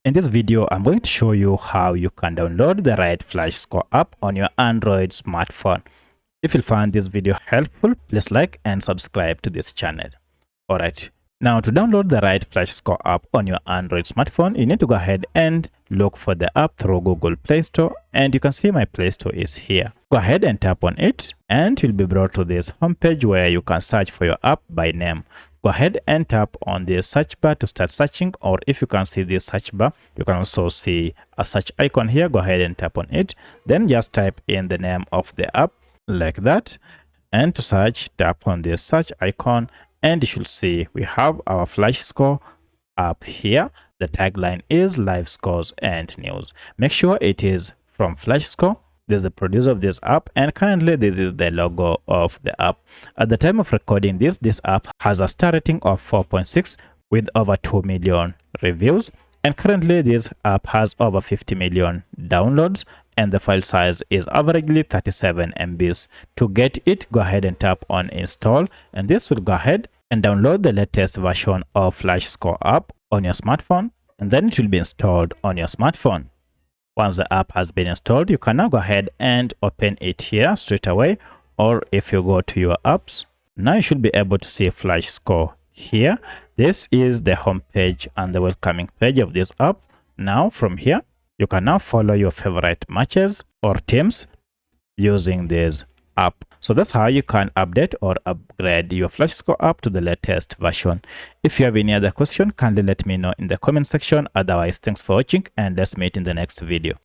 In this video, I'm going to show you how you can download the right Flashscore app on your Android smartphone. If you find this video helpful, please like and subscribe to this channel. Alright, now to download the right Flashscore app on your Android smartphone, you need to go ahead and look for the app through Google Play Store, and you can see my Play Store is here. Go ahead and tap on it and you'll be brought to this homepage where you can search for your app by name. Go ahead and tap on the search bar to start searching, or if you can see this search bar, you can also see a search icon here. Go ahead and tap on it, then just type in the name of the app like that, and to search, tap on the search icon and you should see we have our Flashscore app here. The tagline is live scores and news. Make sure it is from Flashscore. This is the producer of this app, and currently this is the logo of the app. At the time of recording this app has a star rating of 4.6 with over 2 million reviews, and currently this app has over 50 million downloads, and the file size is averagely 37 MBs. To get it, go ahead and tap on install, and this will go ahead and download the latest version of Flashscore app on your smartphone, and then it will be installed on your smartphone. Once the app has been installed, you can now go ahead and open it here straight away, or if you go to your apps, now you should be able to see Flashscore here. This is the home page and the welcoming page of this app. Now from here, you can now follow your favorite matches or teams using this app. So that's how you can update or upgrade your Flashscore app to the latest version. If you have any other question, kindly let me know in the comment section. Otherwise, thanks for watching and let's meet in the next video.